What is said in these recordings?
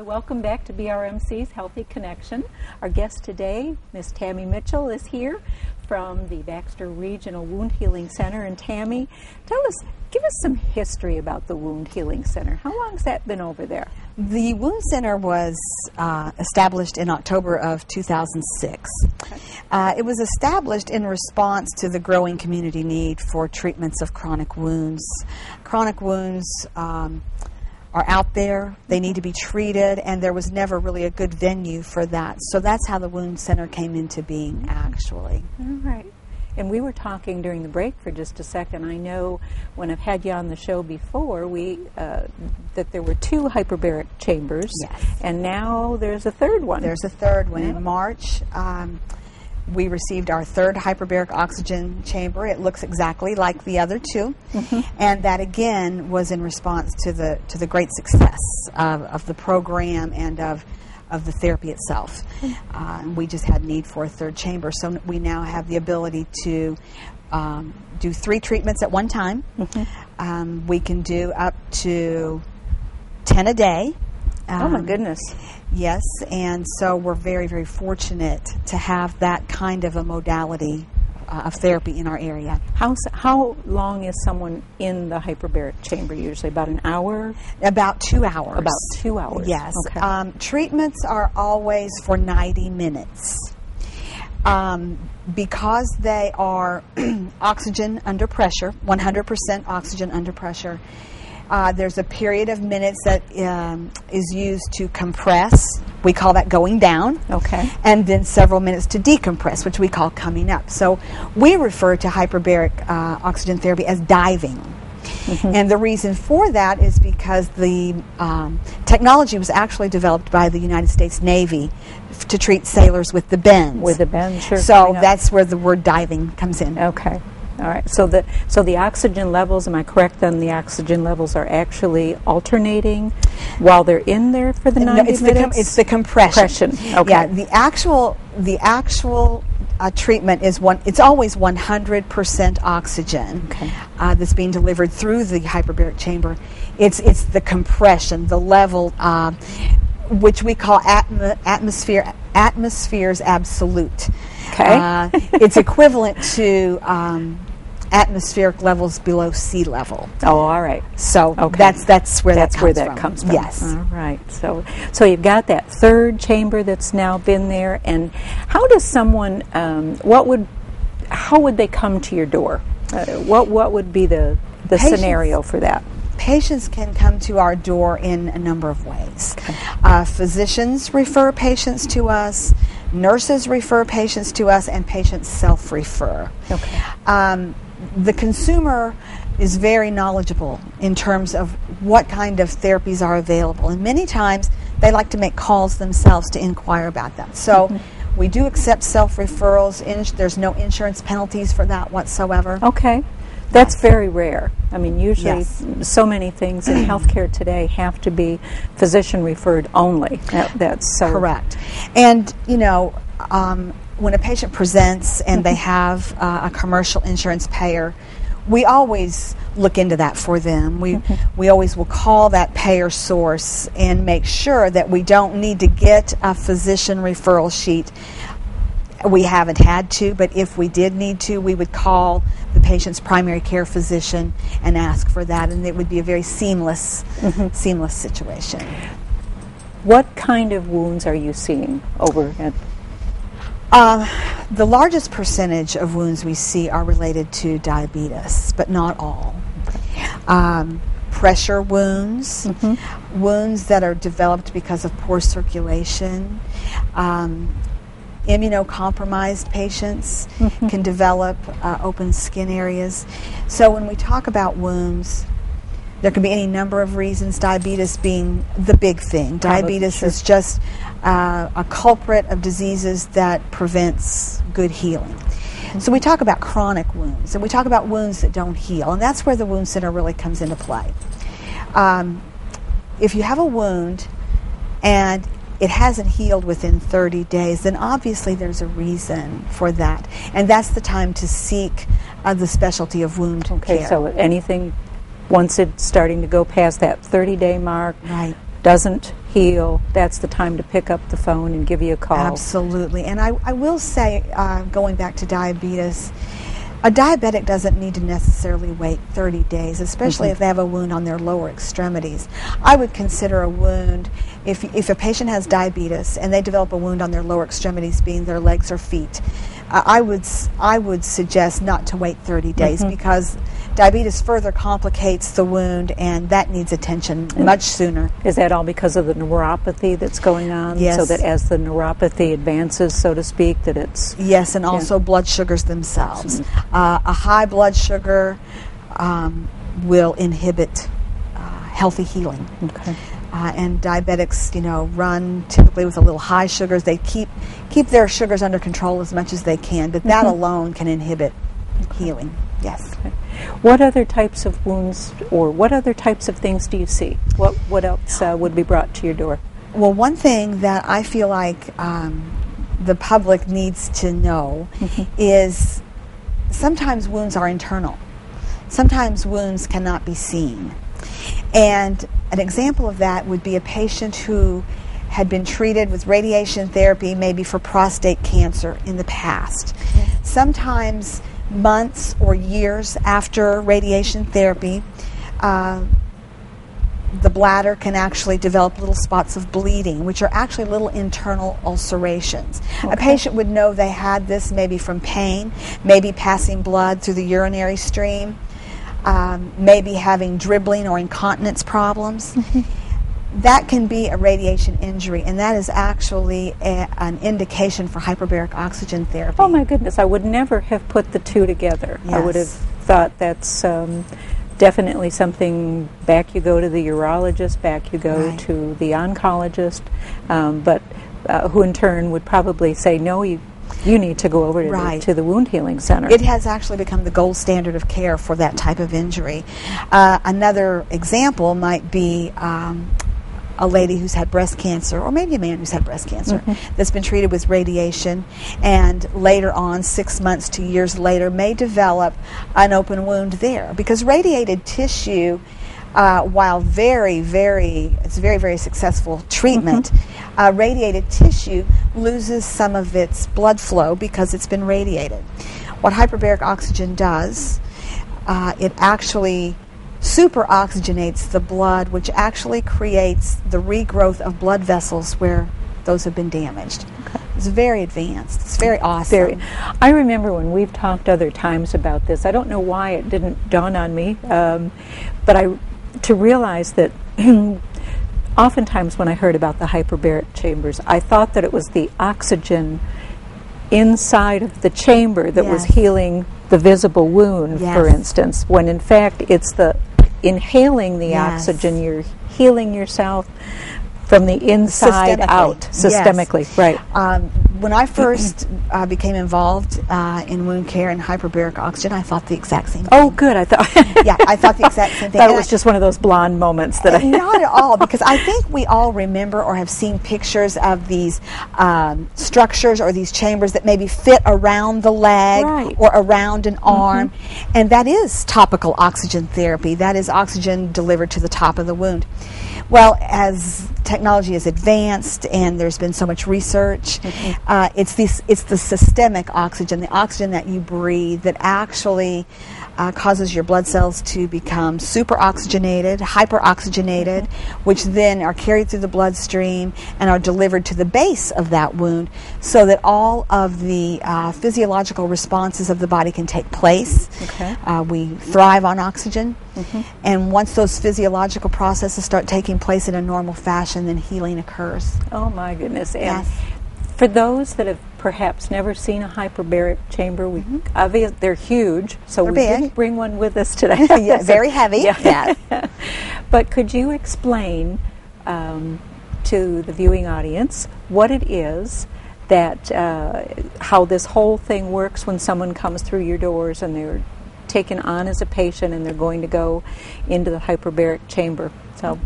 Hi, welcome back to BRMC's Healthy Connection. Our guest today, Miss Tammy Mitchell, is here from the Baxter Regional Wound Healing Center. And Tammy, give us some history about the Wound Healing Center. How long has that been over there? The Wound Center was established in October of 2006. Okay. It was established in response to the growing community need for treatments of chronic wounds. Chronic wounds are out there, they need to be treated, and there was never really a good venue for that. So that's how the Wound Center came into being, actually. All right. And we were talking during the break for just a second. I know when I've had you on the show before, that there were 2 hyperbaric chambers. Yes. And now there's a third one. There's a third one. Yeah. In March, we received our 3rd hyperbaric oxygen chamber. It looks exactly like the other 2. And that, again, was in response to the great success of the program and of the therapy itself. We just had need for a 3rd chamber, so we now have the ability to do 3 treatments at one time. We can do up to 10 a day. Oh my goodness. Yes, and so we're very, very fortunate to have that kind of a modality of therapy in our area. How long is someone in the hyperbaric chamber usually? About an hour? About 2 hours. About 2 hours. Yes. Okay. Treatments are always for 90 minutes. Because they are oxygen under pressure, 100% oxygen under pressure, there's a period of minutes that is used to compress. We call that going down. Okay. And then several minutes to decompress, which we call coming up. So we refer to hyperbaric oxygen therapy as diving. And the reason for that is because the technology was actually developed by the United States Navy to treat sailors with the bends. With the bends, sure. So that's where the word diving comes in. Okay. All right. So the oxygen levels, am I correct then, the oxygen levels are actually alternating while they're in there for the 90 minutes? It's the compression. Okay. Yeah, the actual treatment is it's always 100% oxygen. Okay. That's being delivered through the hyperbaric chamber. It's the compression, the level, which we call atmosphere's absolute. Okay. It's equivalent to atmospheric levels below sea level. Oh, all right. So okay. that's where that comes from. Yes. All right. So you've got that 3rd chamber that's now been there, and how does someone how would they come to your door? What would be the scenario for that? Patients can come to our door in a number of ways. Okay. Physicians refer patients to us, nurses refer patients to us, and patients self-refer. Okay. The consumer is very knowledgeable in terms of what kind of therapies are available, and many times they like to make calls themselves to inquire about that. So we do accept self-referrals. There's no insurance penalties for that whatsoever. Okay. That's very rare. I mean, usually Yes. so many things in healthcare today have to be physician referred only. That's so correct. And when a patient presents and they have a commercial insurance payer, we always look into that for them. We always will call that payer source and make sure that we don't need to get a physician referral sheet. We haven't had to, but if we did need to, we would call the patient's primary care physician and ask for that, and it would be a very seamless situation. What kind of wounds are you seeing over at? The largest percentage of wounds we see are related to diabetes, but not all. Pressure wounds, wounds that are developed because of poor circulation. Immunocompromised patients can develop open skin areas. So when we talk about wounds, there can be any number of reasons, diabetes being the big thing. Diabetes is just a culprit of diseases that prevents good healing. So we talk about chronic wounds, and we talk about wounds that don't heal, and that's where the Wound Center really comes into play. If you have a wound and it hasn't healed within 30 days, then obviously there's a reason for that. And that's the time to seek the specialty of wound care. Okay, so anything, once it's starting to go past that 30-day mark, right, doesn't heal, that's the time to pick up the phone and give you a call. Absolutely. And I will say, going back to diabetes, a diabetic doesn't need to necessarily wait 30 days, especially if they have a wound on their lower extremities. I would consider a wound, if a patient has diabetes and they develop a wound on their lower extremities, being their legs or feet, I would suggest not to wait 30 days because diabetes further complicates the wound, and that needs attention much sooner. Is that all because of the neuropathy that's going on? Yes. So that as the neuropathy advances, so to speak, that it's... Yes, and also blood sugars themselves. A high blood sugar will inhibit healthy healing. Okay. And diabetics, run typically with a little high sugars. They keep their sugars under control as much as they can, but that alone can inhibit healing. Yes. Okay. What other types of wounds, or what other types of things do you see? What else would be brought to your door? Well, one thing that I feel like the public needs to know is sometimes wounds are internal. Sometimes wounds cannot be seen. And an example of that would be a patient who had been treated with radiation therapy, maybe for prostate cancer in the past. Sometimes months or years after radiation therapy, the bladder can actually develop little spots of bleeding, which are actually little internal ulcerations. A patient would know they had this maybe from pain, maybe passing blood through the urinary stream, maybe having dribbling or incontinence problems. That can be a radiation injury, and that is actually an indication for hyperbaric oxygen therapy. Oh my goodness, I would never have put the two together. Yes. I would have thought that's definitely something, back you go to the urologist, back you go to the oncologist, but who in turn would probably say, no, you need to go over to the wound healing center. It has actually become the gold standard of care for that type of injury. Another example might be a lady who's had breast cancer, or maybe a man who's had breast cancer, that's been treated with radiation, and later on, 6 months to years later, may develop an open wound there. Because radiated tissue, while it's very, very successful treatment, radiated tissue loses some of its blood flow because it's been radiated. What hyperbaric oxygen does, it actually super oxygenates the blood, which actually creates the regrowth of blood vessels where those have been damaged. It's very advanced. It's very awesome. I remember when we've talked other times about this, I don't know why it didn't dawn on me, but to realize that oftentimes when I heard about the hyperbaric chambers, I thought that it was the oxygen inside of the chamber that was healing the visible wound, for instance, when in fact it's the inhaling the oxygen, you're healing yourself from the inside out, systemically. Right. When I first became involved in wound care and hyperbaric oxygen, I thought the exact same thing. Oh, good. I thought. Yeah, I thought the exact same thing. That was just one of those blonde moments that I. Not at all, because I think we all remember or have seen pictures of these structures or these chambers that maybe fit around the leg or around an arm, and that is topical oxygen therapy. That is oxygen delivered to the top of the wound. Well, as technology has advanced and there's been so much research, it's the systemic oxygen, the oxygen that you breathe, that actually causes your blood cells to become super oxygenated, hyperoxygenated, which then are carried through the bloodstream and are delivered to the base of that wound, so that all of the physiological responses of the body can take place. We thrive on oxygen, and once those physiological processes start taking place in a normal fashion, then healing occurs. Oh my goodness. And for those that have perhaps never seen a hyperbaric chamber, they're huge, so we didn't bring one with us today. Very heavy. But could you explain to the viewing audience what it is that, how this whole thing works when someone comes through your doors and they're taken on as a patient and they're going to go into the hyperbaric chamber? So,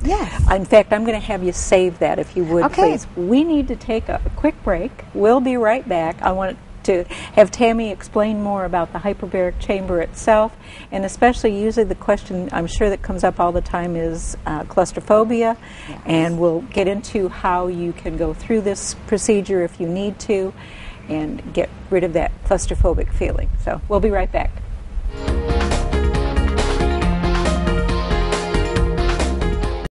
in fact, I'm going to have you save that, if you would, please. We need to take a quick break. We'll be right back. I want to have Tammy explain more about the hyperbaric chamber itself, and especially usually the question I'm sure that comes up all the time is claustrophobia, Yes. and we'll get into how you can go through this procedure if you need to and get rid of that claustrophobic feeling. So we'll be right back.